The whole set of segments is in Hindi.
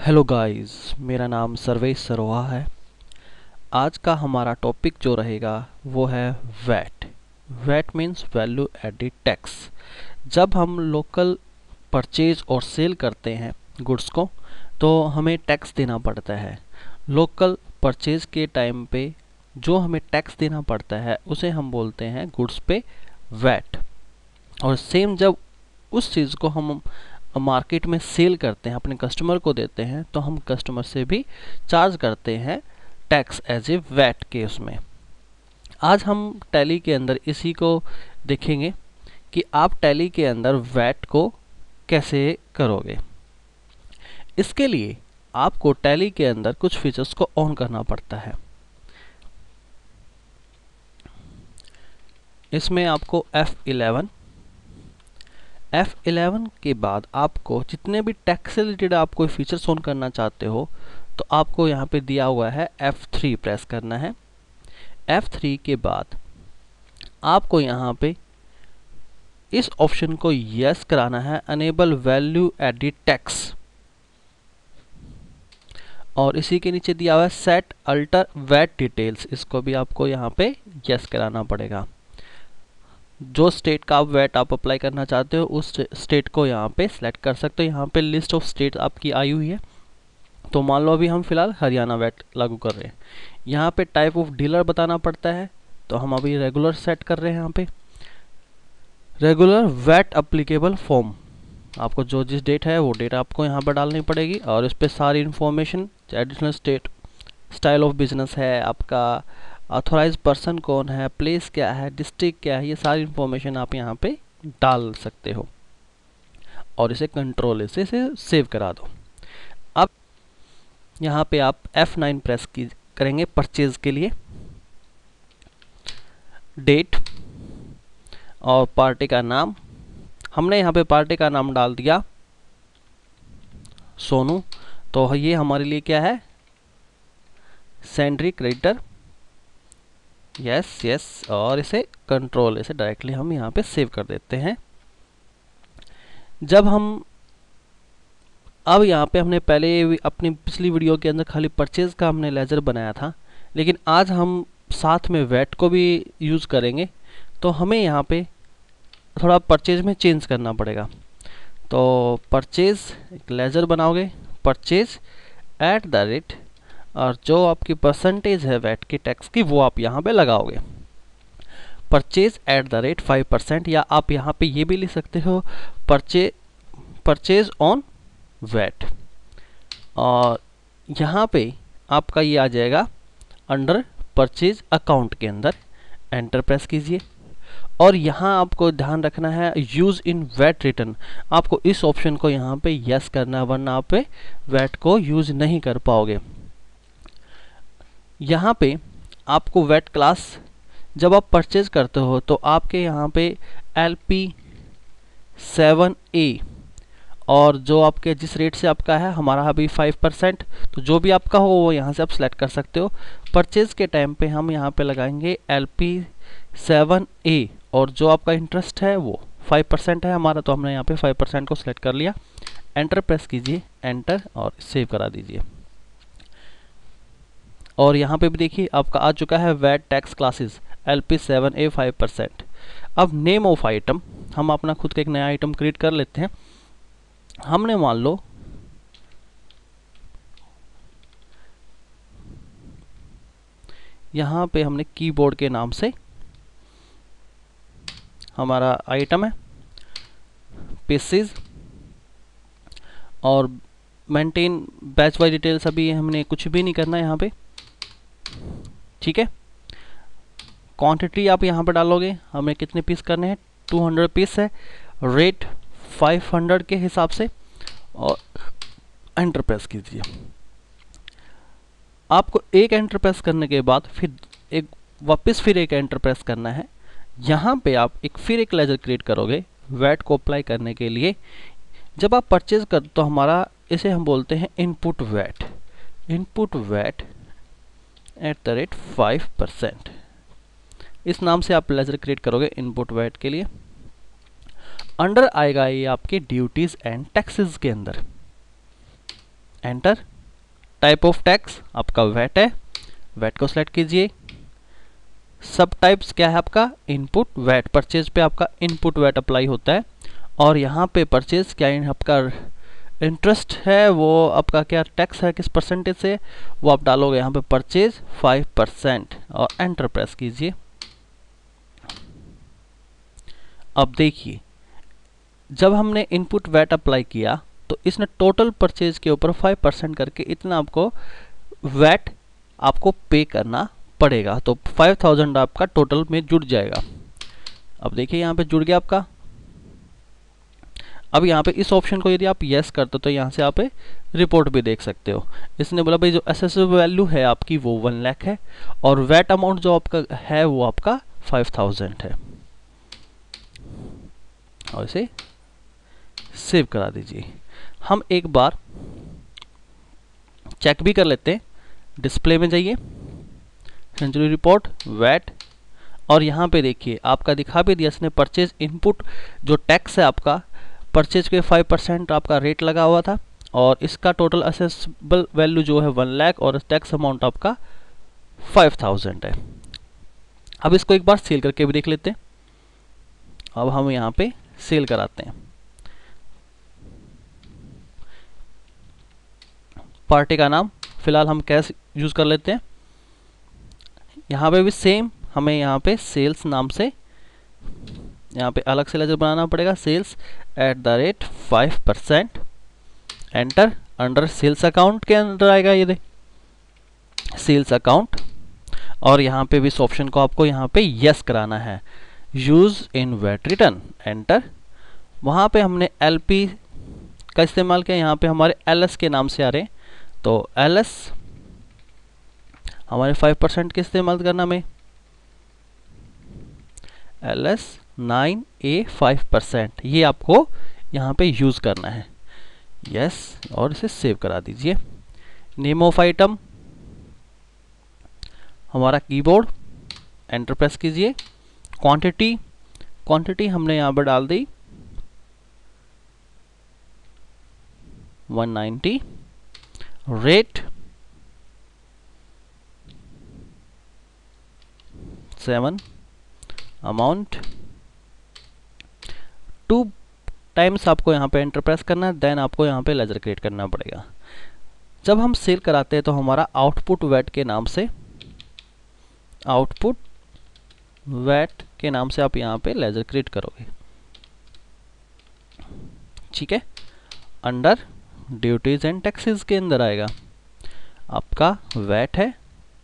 हेलो गाइस, मेरा नाम सर्वेश सरोहा है। आज का हमारा टॉपिक जो रहेगा वो है VAT. VAT means value added tax. जब हम लोकल परचेज और सेल करते हैं गुड्स को तो हमें टैक्स देना पड़ता है। लोकल परचेज के टाइम पे जो हमें टैक्स देना पड़ता है उसे हम बोलते हैं गुड्स पे वैट। और सेम जब उस चीज़ को हम मार्केट में सेल करते हैं, अपने कस्टमर को देते हैं, तो हम कस्टमर से भी चार्ज करते हैं टैक्स एज ए वैट के उसमें। आज हम टैली के अंदर इसी को देखेंगे कि आप टैली के अंदर वैट को कैसे करोगे। इसके लिए आपको टैली के अंदर कुछ फीचर्स को ऑन करना पड़ता है। इसमें आपको F11 के बाद आपको जितने भी टैक्स से रिलेटेड आप कोई फीचर्स ऑन करना चाहते हो तो आपको यहाँ पे दिया हुआ है F3 प्रेस करना है। F3 के बाद आपको यहाँ पे इस ऑप्शन को यस कराना है, अनेबल वैल्यू एडिड टैक्स। और इसी के नीचे दिया हुआ है सेट अल्टर वैट डिटेल्स, इसको भी आपको यहाँ पे यस कराना पड़ेगा। जो स्टेट का आप वैट आप अप्लाई करना चाहते हो उस स्टेट को यहाँ पे सिलेक्ट कर सकते हो। यहाँ पे लिस्ट ऑफ स्टेट आपकी आई हुई है, तो मान लो अभी हम फिलहाल हरियाणा वैट लागू कर रहे हैं। यहाँ पे टाइप ऑफ डीलर बताना पड़ता है, तो हम अभी रेगुलर सेट कर रहे हैं। यहाँ पे रेगुलर वैट अप्लीकेबल फॉर्म, आपको जो जिस डेट है वो डेट आपको यहाँ पर डालनी पड़ेगी। और इस पर सारी information, additional state, style of business है आपका, ऑथोराइज पर्सन कौन है, प्लेस क्या है, डिस्ट्रिक्ट क्या है, ये सारी इन्फॉर्मेशन आप यहाँ पे डाल सकते हो। और इसे कंट्रोल से सेव करा दो। अब यहाँ पे आप F9 प्रेस करेंगे परचेज के लिए। डेट और पार्टी का नाम, हमने यहाँ पे पार्टी का नाम डाल दिया सोनू, तो ये हमारे लिए क्या है, सैंड्री क्रेडिटर। यस यस, और इसे कंट्रोल से डायरेक्टली हम यहाँ पे सेव कर देते हैं। जब हम अब यहाँ पे हमने पहले अपनी पिछली वीडियो के अंदर खाली परचेज का हमने लेजर बनाया था, लेकिन आज हम साथ में वैट को भी यूज़ करेंगे, तो हमें यहाँ पे थोड़ा परचेज में चेंज करना पड़ेगा। तो परचेज एक लेजर बनाओगे, परचेज एट द रेट, और जो आपकी परसेंटेज है वैट की टैक्स की वो आप यहाँ पे लगाओगे। परचेज एट द रेट 5%, या आप यहाँ पे ये भी लिख सकते हो परचेज ऑन वैट। और यहाँ पे आपका ये आ जाएगा अंडर परचेज अकाउंट के अंदर। एंटर प्रेस कीजिए। और यहाँ आपको ध्यान रखना है यूज़ इन वैट रिटर्न, आपको इस ऑप्शन को यहाँ पे यस करना है, वरना आप वैट को यूज़ नहीं कर पाओगे। यहाँ पे आपको वैट क्लास जब आप परचेज करते हो तो आपके यहाँ पे LP7A, और जो आपके जिस रेट से आपका है, हमारा अभी 5%, तो जो भी आपका हो वो यहाँ से आप सेलेक्ट कर सकते हो। परचेज के टाइम पे हम यहाँ पे लगाएंगे LP7A, और जो आपका इंटरेस्ट है वो 5% है हमारा, तो हमने यहाँ पे 5% को सिलेक्ट कर लिया। एंटर प्रेस कीजिए, एंटर, और सेव करा दीजिए। और यहाँ पे भी देखिए आपका आ चुका है वैट टैक्स क्लासेस LP7A 5%। अब नेम ऑफ आइटम, हम अपना खुद का एक नया आइटम क्रिएट कर लेते हैं। हमने मान लो यहाँ पे हमने कीबोर्ड के नाम से हमारा आइटम है पीसेज, और मेंटेन बैच वाइज डिटेल्स, अभी हमने कुछ भी नहीं करना है यहाँ पे, ठीक है। क्वांटिटी आप यहाँ पर डालोगे, हमें कितने पीस करने हैं, 200 पीस है, रेट 500 के हिसाब से, और एंटर प्रेस कीजिए। आपको एक एंटर प्रेस करने के बाद फिर एक एंटर प्रेस करना है। यहाँ पे आप फिर एक लेजर क्रिएट करोगे वैट को अप्लाई करने के लिए। जब आप परचेज कर तो हमारा इसे हम बोलते हैं input VAT at the rate 5%। इस नाम से आप लेजर क्रिएट करोगे इनपुट वैट के लिए। अंडर आएगा ये आपके ड्यूटीज एंड टैक्सेस के अंदर। एंटर। टाइप ऑफ टैक्स आपका वैट है, वैट को सिलेक्ट कीजिए। सब टाइप्स क्या है आपका, इनपुट वैट, परचेज पे आपका इनपुट वैट अप्लाई होता है। और यहाँ पे परचेज क्या है आपका इंटरेस्ट है, वो आपका क्या टैक्स है, किस परसेंटेज से, वो आप डालोगे यहाँ पे परचेज 5% और एंटर प्रेस कीजिए। अब देखिए जब हमने इनपुट वैट अप्लाई किया तो इसने टोटल परचेज के ऊपर 5% करके इतना आपको वैट आपको पे करना पड़ेगा। तो 5000 आपका टोटल में जुड़ जाएगा। अब देखिए यहाँ पे जुड़ गया आपका। अब यहाँ पे इस ऑप्शन को यदि आप यस करते हो तो यहाँ से आप रिपोर्ट भी देख सकते हो। इसने बोला भाई जो एसेसिबल वैल्यू है आपकी वो 1 लाख है और वैट अमाउंट जो आपका है वो आपका 5000 है। और इसे सेव करा दीजिए। हम एक बार चेक भी कर लेते हैं। डिस्प्ले में जाइए, सेंचुरी रिपोर्ट, वैट, और यहाँ पे देखिए आपका दिखा भी दिया इसने परचेज इनपुट जो टैक्स है आपका परचेज के 5% आपका रेट लगा हुआ था और इसका टोटल असेसेबल वैल्यू जो है 1 लाख और टैक्स अमाउंट आपका 5000 है। अब इसको एक बार सेल करके भी देख लेते हैं। अब हम यहाँ पे सेल कराते हैं। पार्टी का नाम फिलहाल हम कैश यूज कर लेते हैं। यहाँ पे भी सेम हमें यहाँ पे सेल्स नाम से यहाँ पे अलग से लेजर बनाना पड़ेगा, sales @5%। Enter. Under sales account के अंदर आएगा ये दे सेल्स अकाउंट और यहाँ पे भी इस ऑप्शन को आपको यहाँ पे यस कराना है, use in VAT return. Enter. वहाँ पे हमने एलपी का इस्तेमाल किया, यहाँ पे हमारे एलएस के नाम से आ रहे हैं तो एलएस हमारे 5% के इस्तेमाल करना में एलएस 9A 5% ये आपको यहाँ पे यूज़ करना है। यस और इसे सेव करा दीजिए। नेम ऑफ आइटम हमारा कीबोर्ड, एंटर प्रेस कीजिए। क्वांटिटी, क्वांटिटी हमने यहाँ पर डाल दी 190। रेट 7। अमाउंट 2 टाइम्स आपको यहाँ पे एंटर प्रेस करना है, देन आपको यहाँ पे लेजर क्रिएट करना पड़ेगा। जब हम सेल कराते हैं तो हमारा आउटपुट वैट के नाम से आउटपुट वैट के नाम से आप यहाँ पे लेजर क्रिएट करोगे। ठीक है। अंडर ड्यूटीज एंड टैक्सेस के अंदर आएगा आपका वैट है,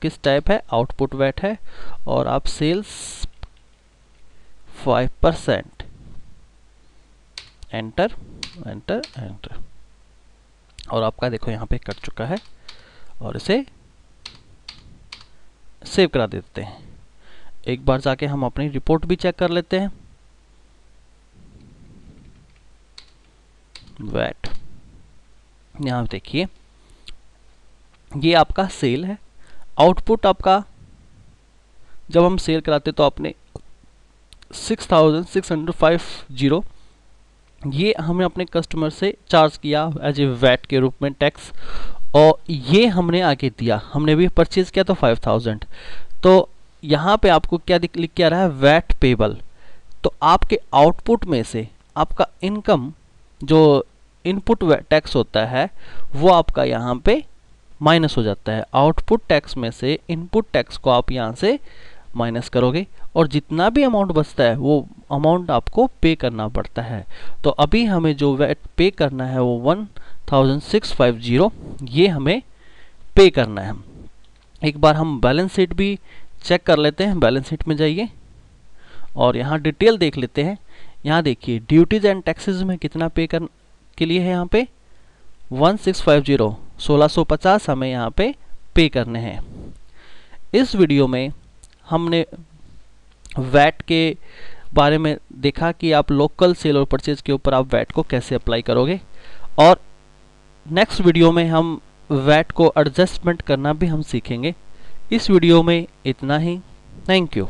किस टाइप है, आउटपुट वैट है और आप सेल्स 5%। एंटर एंटर एंटर और आपका देखो यहाँ पे कट चुका है और इसे सेव करा देते हैं। एक बार जाके हम अपनी रिपोर्ट भी चेक कर लेते हैं। वैट यहाँ देखिए ये आपका सेल है। आउटपुट आपका जब हम सेल कराते तो आपने 6650 ये हमें अपने कस्टमर से चार्ज किया एज ए वैट के रूप में टैक्स और ये हमने आगे दिया, हमने भी परचेज किया तो 5000। तो यहाँ पे आपको क्या लिख के आ रहा है, वैट पेबल। तो आपके आउटपुट में से आपका इनकम जो इनपुट टैक्स होता है वो आपका यहाँ पे माइनस हो जाता है। आउटपुट टैक्स में से इनपुट टैक्स को आप यहाँ से माइनस करोगे और जितना भी अमाउंट बचता है वो अमाउंट आपको पे करना पड़ता है। तो अभी हमें जो वैट पे करना है वो 1650 ये हमें पे करना है। एक बार हम बैलेंस शीट भी चेक कर लेते हैं। बैलेंस शीट में जाइए और यहाँ डिटेल देख लेते हैं। यहाँ देखिए ड्यूटीज एंड टैक्सेस में कितना पे कर के लिए है, यहाँ पे 1650 1650 हमें यहाँ पे करने हैं। इस वीडियो में हमने वैट के बारे में देखा कि आप लोकल सेल और परचेज के ऊपर आप वैट को कैसे अप्लाई करोगे और नेक्स्ट वीडियो में हम वैट को एडजस्टमेंट करना भी हम सीखेंगे। इस वीडियो में इतना ही। Thank you.